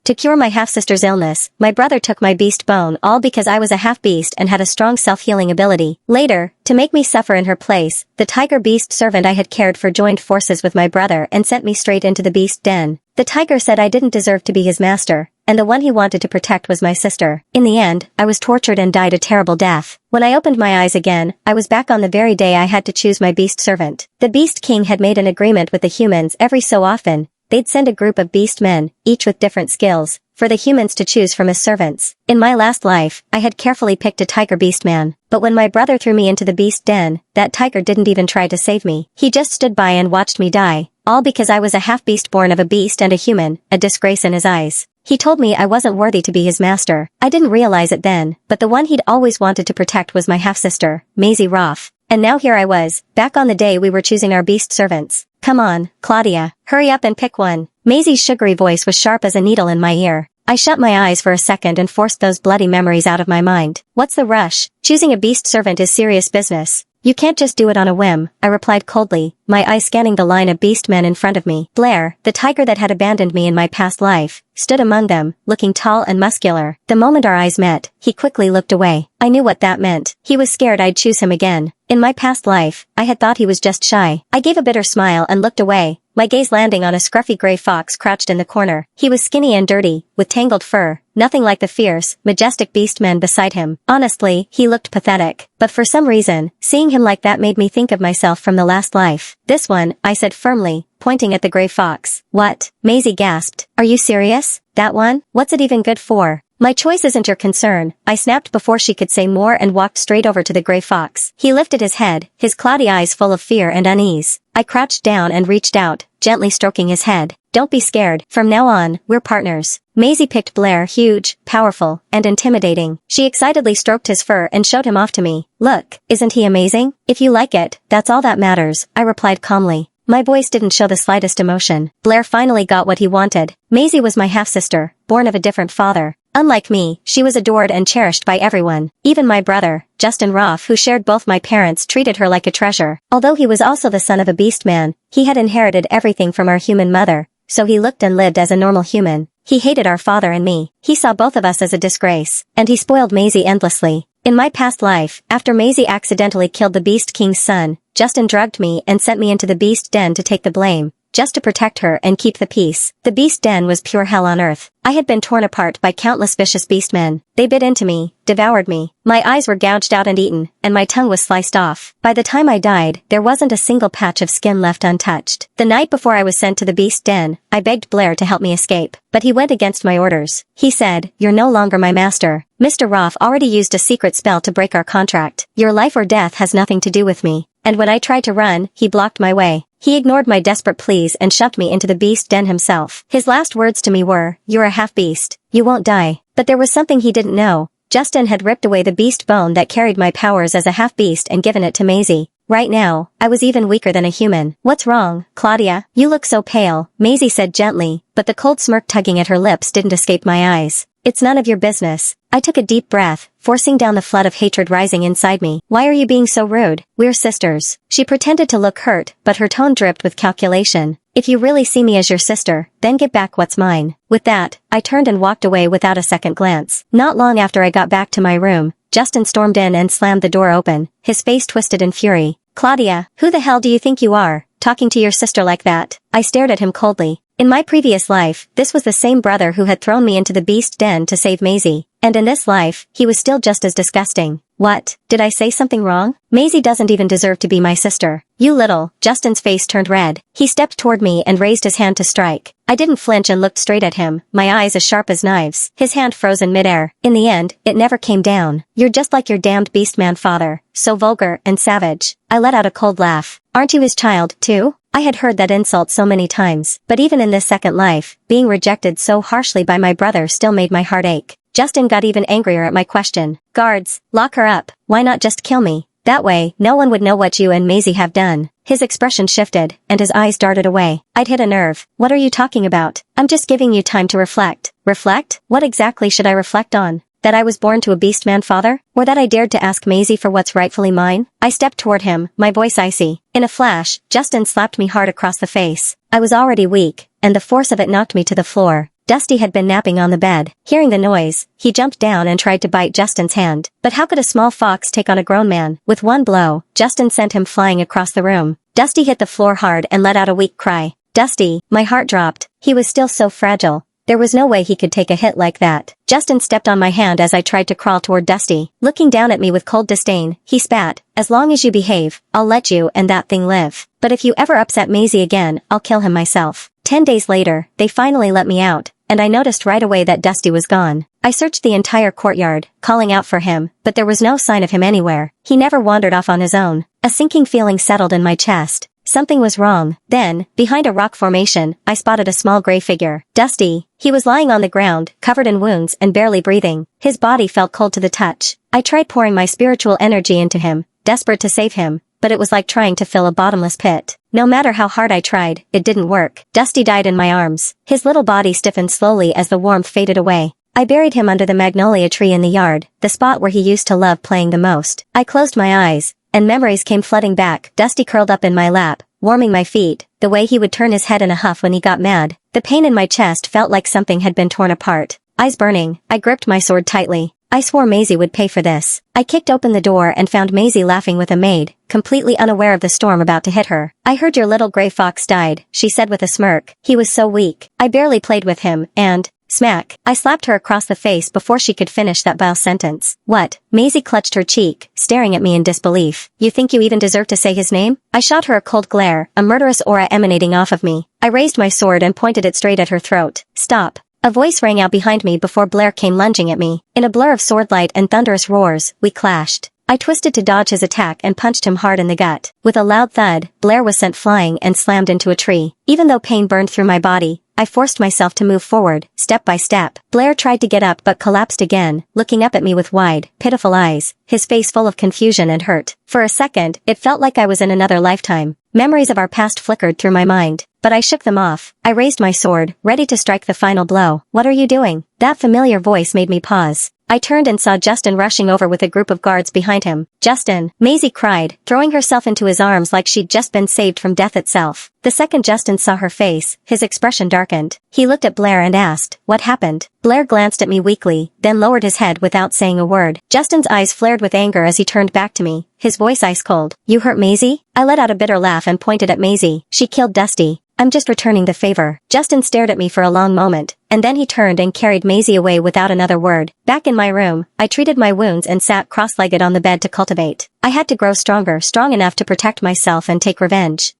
To cure my half-sister's illness, my brother took my beast bone, all because I was a half-beast and had a strong self-healing ability. Later, to make me suffer in her place, the tiger beast servant I had cared for joined forces with my brother and sent me straight into the beast den. The tiger said I didn't deserve to be his master, and the one he wanted to protect was my sister. In the end, I was tortured and died a terrible death. When I opened my eyes again, I was back on the very day I had to choose my beast servant. The beast king had made an agreement with the humans every so often. They'd send a group of beast men, each with different skills, for the humans to choose from as servants. In my last life, I had carefully picked a tiger beast man, but when my brother threw me into the beast den, that tiger didn't even try to save me. He just stood by and watched me die, all because I was a half-beast born of a beast and a human, a disgrace in his eyes. He told me I wasn't worthy to be his master. I didn't realize it then, but the one he'd always wanted to protect was my half-sister, Maisie Roth. And now here I was, back on the day we were choosing our beast servants. Come on, Claudia, hurry up and pick one. Maisie's sugary voice was sharp as a needle in my ear. I shut my eyes for a second and forced those bloody memories out of my mind. What's the rush? Choosing a beast servant is serious business. You can't just do it on a whim, I replied coldly, my eyes scanning the line of beast men in front of me. Blair, the tiger that had abandoned me in my past life, stood among them, looking tall and muscular. The moment our eyes met, he quickly looked away. I knew what that meant. He was scared I'd choose him again. In my past life, I had thought he was just shy. I gave a bitter smile and looked away, my gaze landing on a scruffy gray fox crouched in the corner. He was skinny and dirty, with tangled fur, nothing like the fierce, majestic beast men beside him. Honestly, he looked pathetic. But for some reason, seeing him like that made me think of myself from the last life. This one, I said firmly, pointing at the gray fox. What? Maisie gasped. Are you serious? That one? What's it even good for? My choice isn't your concern, I snapped before she could say more and walked straight over to the gray fox. He lifted his head, his cloudy eyes full of fear and unease. I crouched down and reached out, gently stroking his head. Don't be scared. From now on, we're partners. Maisie picked Blair, huge, powerful, and intimidating. She excitedly stroked his fur and showed him off to me. Look, isn't he amazing? If you like it, that's all that matters, I replied calmly. My voice didn't show the slightest emotion. Blair finally got what he wanted. Maisie was my half-sister, born of a different father. Unlike me, she was adored and cherished by everyone. Even my brother, Justin Roth, who shared both my parents, treated her like a treasure. Although he was also the son of a beast man, he had inherited everything from our human mother, so he looked and lived as a normal human. He hated our father and me. He saw both of us as a disgrace, and he spoiled Maisie endlessly. In my past life, after Maisie accidentally killed the Beast King's son, Justin drugged me and sent me into the beast den to take the blame, just to protect her and keep the peace. The beast den was pure hell on earth. I had been torn apart by countless vicious beastmen. They bit into me, devoured me. My eyes were gouged out and eaten, and my tongue was sliced off. By the time I died, there wasn't a single patch of skin left untouched. The night before I was sent to the beast den, I begged Blair to help me escape, but he went against my orders. He said, "You're no longer my master. Mr. Roth already used a secret spell to break our contract. Your life or death has nothing to do with me." And when I tried to run, he blocked my way. He ignored my desperate pleas and shoved me into the beast den himself. His last words to me were, "You're a half-beast. You won't die." But there was something he didn't know. Justin had ripped away the beast bone that carried my powers as a half-beast and given it to Maisie. Right now, I was even weaker than a human. "What's wrong, Claudia? You look so pale," Maisie said gently, but the cold smirk tugging at her lips didn't escape my eyes. "It's none of your business." I took a deep breath, forcing down the flood of hatred rising inside me. "Why are you being so rude? We're sisters." She pretended to look hurt, but her tone dripped with calculation. "If you really see me as your sister, then give back what's mine." With that, I turned and walked away without a second glance. Not long after I got back to my room, Justin stormed in and slammed the door open, his face twisted in fury. "Claudia, who the hell do you think you are, talking to your sister like that?" I stared at him coldly. In my previous life, this was the same brother who had thrown me into the beast den to save Maisie. And in this life, he was still just as disgusting. What? Did I say something wrong? Maisie doesn't even deserve to be my sister. "You little," Justin's face turned red. He stepped toward me and raised his hand to strike. I didn't flinch and looked straight at him, my eyes as sharp as knives. His hand froze in midair. In the end, it never came down. "You're just like your damned beastman father, so vulgar and savage." I let out a cold laugh. "Aren't you his child, too?" I had heard that insult so many times, but even in this second life, being rejected so harshly by my brother still made my heart ache. Justin got even angrier at my question. "Guards, lock her up. Why not just kill me? That way, no one would know what you and Maisie have done." His expression shifted, and his eyes darted away. I'd hit a nerve. "What are you talking about? I'm just giving you time to reflect." "Reflect? What exactly should I reflect on? That I was born to a beastman father? Or that I dared to ask Maisie for what's rightfully mine?" I stepped toward him, my voice icy. In a flash, Justin slapped me hard across the face. I was already weak, and the force of it knocked me to the floor. Dusty had been napping on the bed. Hearing the noise, he jumped down and tried to bite Justin's hand. But how could a small fox take on a grown man? With one blow, Justin sent him flying across the room. Dusty hit the floor hard and let out a weak cry. Dusty, my heart dropped. He was still so fragile. There was no way he could take a hit like that. Justin stepped on my hand as I tried to crawl toward Dusty. Looking down at me with cold disdain, he spat, "As long as you behave, I'll let you and that thing live. But if you ever upset Maisie again, I'll kill him myself." 10 days later, they finally let me out, and I noticed right away that Dusty was gone. I searched the entire courtyard, calling out for him, but there was no sign of him anywhere. He never wandered off on his own. A sinking feeling settled in my chest. Something was wrong. Then, behind a rock formation, I spotted a small gray figure. Dusty. He was lying on the ground, covered in wounds and barely breathing. His body felt cold to the touch. I tried pouring my spiritual energy into him, desperate to save him, but it was like trying to fill a bottomless pit. No matter how hard I tried, it didn't work. Dusty died in my arms. His little body stiffened slowly as the warmth faded away. I buried him under the magnolia tree in the yard, the spot where he used to love playing the most. I closed my eyes, and memories came flooding back. Dusty curled up in my lap, warming my feet, the way he would turn his head in a huff when he got mad. The pain in my chest felt like something had been torn apart. Eyes burning, I gripped my sword tightly. I swore Maisie would pay for this. I kicked open the door and found Maisie laughing with a maid, completely unaware of the storm about to hit her. "I heard your little gray fox died," she said with a smirk. "He was so weak. I barely played with him, and..." Smack. I slapped her across the face before she could finish that vile sentence. "What?" Maisie clutched her cheek, staring at me in disbelief. "You think you even deserve to say his name?" I shot her a cold glare, a murderous aura emanating off of me. I raised my sword and pointed it straight at her throat. "Stop." A voice rang out behind me before Blair came lunging at me. In a blur of swordlight and thunderous roars, we clashed. I twisted to dodge his attack and punched him hard in the gut. With a loud thud, Blair was sent flying and slammed into a tree. Even though pain burned through my body, I forced myself to move forward, step by step. Blair tried to get up but collapsed again, looking up at me with wide, pitiful eyes, his face full of confusion and hurt. For a second, it felt like I was in another lifetime. Memories of our past flickered through my mind, but I shook them off. I raised my sword, ready to strike the final blow. "What are you doing?" That familiar voice made me pause. I turned and saw Justin rushing over with a group of guards behind him. "Justin!" Maisie cried, throwing herself into his arms like she'd just been saved from death itself. The second Justin saw her face, his expression darkened. He looked at Blair and asked, "What happened?" Blair glanced at me weakly, then lowered his head without saying a word. Justin's eyes flared with anger as he turned back to me, his voice ice cold. "You hurt Maisie?" I let out a bitter laugh and pointed at Maisie. "She killed Dusty. I'm just returning the favor." Justin stared at me for a long moment, and then he turned and carried Maisie away without another word. Back in my room, I treated my wounds and sat cross-legged on the bed to cultivate. I had to grow stronger, strong enough to protect myself and take revenge.